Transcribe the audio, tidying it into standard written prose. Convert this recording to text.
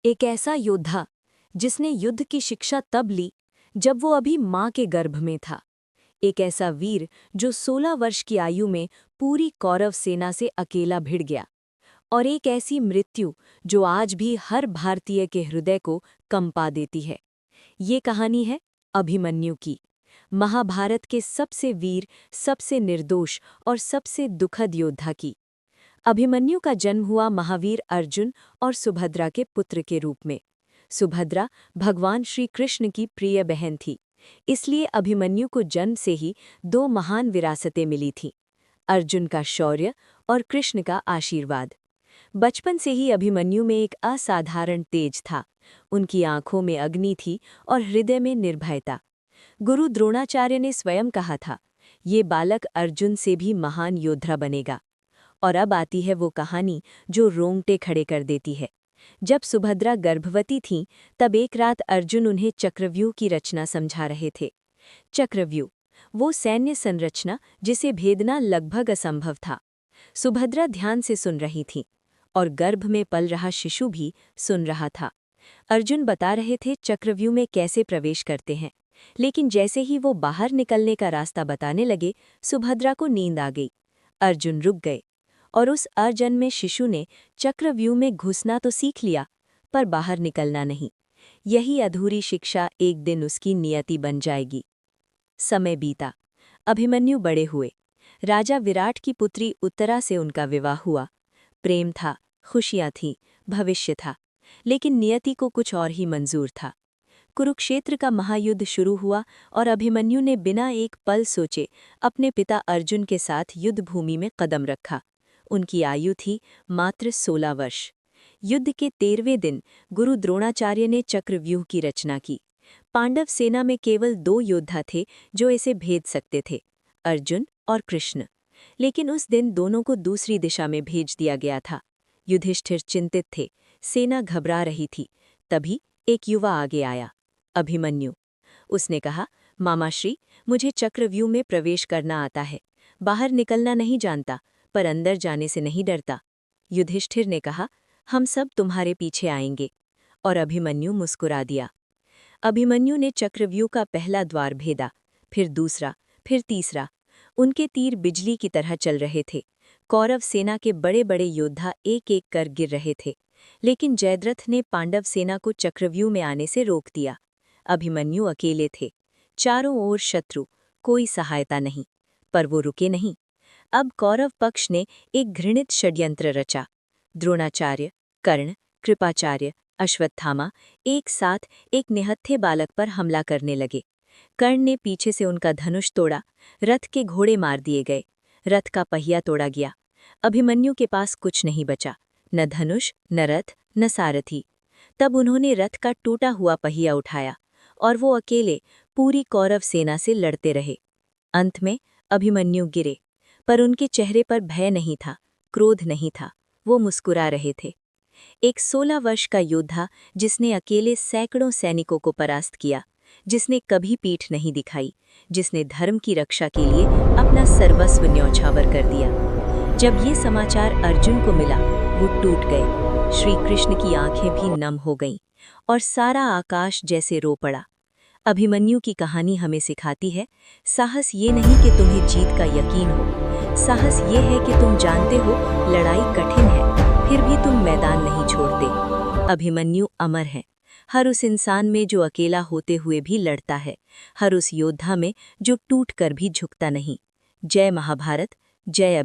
एक ऐसा योद्धा जिसने युद्ध की शिक्षा तब ली जब वो अभी माँ के गर्भ में था। एक ऐसा वीर जो 16 वर्ष की आयु में पूरी कौरव सेना से अकेला भिड़ गया। और एक ऐसी मृत्यु जो आज भी हर भारतीय के हृदय को कंपा देती है। ये कहानी है अभिमन्यु की, महाभारत के सबसे वीर, सबसे निर्दोष और सबसे दुखद योद्धा की। अभिमन्यु का जन्म हुआ महावीर अर्जुन और सुभद्रा के पुत्र के रूप में। सुभद्रा भगवान श्री कृष्ण की प्रिय बहन थी, इसलिए अभिमन्यु को जन्म से ही दो महान विरासतें मिली थीं, अर्जुन का शौर्य और कृष्ण का आशीर्वाद। बचपन से ही अभिमन्यु में एक असाधारण तेज था। उनकी आंखों में अग्नि थी और हृदय में निर्भयता। गुरु द्रोणाचार्य ने स्वयं कहा था, ये बालक अर्जुन से भी महान योद्धा बनेगा। और अब आती है वो कहानी जो रोंगटे खड़े कर देती है। जब सुभद्रा गर्भवती थीं, तब एक रात अर्जुन उन्हें चक्रव्यूह की रचना समझा रहे थे। चक्रव्यूह, वो सैन्य संरचना जिसे भेदना लगभग असंभव था। सुभद्रा ध्यान से सुन रही थीं, और गर्भ में पल रहा शिशु भी सुन रहा था। अर्जुन बता रहे थे चक्रव्यूह में कैसे प्रवेश करते हैं, लेकिन जैसे ही वो बाहर निकलने का रास्ता बताने लगे, सुभद्रा को नींद आ गई। अर्जुन रुक गए, और उस अजन्मे शिशु ने चक्रव्यूह में घुसना तो सीख लिया, पर बाहर निकलना नहीं। यही अधूरी शिक्षा एक दिन उसकी नियति बन जाएगी। समय बीता, अभिमन्यु बड़े हुए। राजा विराट की पुत्री उत्तरा से उनका विवाह हुआ। प्रेम था, खुशियां थीं, भविष्य था, लेकिन नियति को कुछ और ही मंजूर था। कुरुक्षेत्र का महायुद्ध शुरू हुआ और अभिमन्यु ने बिना एक पल सोचे अपने पिता अर्जुन के साथ युद्ध भूमि में कदम रखा। उनकी आयु थी मात्र 16 वर्ष। युद्ध के 13वें दिन गुरु द्रोणाचार्य ने चक्रव्यूह की रचना की। पांडव सेना में केवल 2 योद्धा थे जो इसे भेद सकते थे, अर्जुन और कृष्ण। लेकिन उस दिन दोनों को दूसरी दिशा में भेज दिया गया था। युधिष्ठिर चिंतित थे, सेना घबरा रही थी। तभी एक युवा आगे आया, अभिमन्यु। उसने कहा, मामाश्री, मुझे चक्रव्यूह में प्रवेश करना आता है। बाहर निकलना नहीं जानता, पर अंदर जाने से नहीं डरता। युधिष्ठिर ने कहा, हम सब तुम्हारे पीछे आएंगे। और अभिमन्यु मुस्कुरा दिया। अभिमन्यु ने चक्रव्यूह का पहला द्वार भेदा, फिर दूसरा, फिर तीसरा। उनके तीर बिजली की तरह चल रहे थे। कौरव सेना के बड़े बड़े योद्धा एक एक कर गिर रहे थे, लेकिन जयद्रथ ने पांडव सेना को चक्रव्यूह में आने से रोक दिया। अभिमन्यु अकेले थे, चारों ओर शत्रु, कोई सहायता नहीं। पर वो रुके नहीं। अब कौरव पक्ष ने एक घृणित षड्यंत्र रचा। द्रोणाचार्य, कर्ण, कृपाचार्य, अश्वत्थामा एक साथ एक निहत्थे बालक पर हमला करने लगे। कर्ण ने पीछे से उनका धनुष तोड़ा, रथ के घोड़े मार दिए गए, रथ का पहिया तोड़ा गया। अभिमन्यु के पास कुछ नहीं बचा, न धनुष, न रथ, न सारथी। तब उन्होंने रथ का टूटा हुआ पहिया उठाया, और वो अकेले पूरी कौरव सेना से लड़ते रहे। अंत में अभिमन्यु गिरे, पर उनके चेहरे पर भय नहीं था, क्रोध नहीं था। वो मुस्कुरा रहे थे। एक 16 वर्ष का योद्धा जिसने अकेले सैकड़ों सैनिकों को परास्त किया, जिसने कभी पीठ नहीं दिखाई, जिसने धर्म की रक्षा के लिए अपना सर्वस्व न्यौछावर कर दिया। जब ये समाचार अर्जुन को मिला, वो टूट गए। श्री कृष्ण की आंखें भी नम हो गईं, और सारा आकाश जैसे रो पड़ा। अभिमन्यु की कहानी हमें सिखाती है, साहस ये नहीं कि तुम्हें जीत का यकीन हो, साहस ये है कि तुम जानते हो लड़ाई कठिन है, फिर भी तुम मैदान नहीं छोड़ते। अभिमन्यु अमर है, हर उस इंसान में जो अकेला होते हुए भी लड़ता है, हर उस योद्धा में जो टूट कर भी झुकता नहीं। जय महाभारत, जय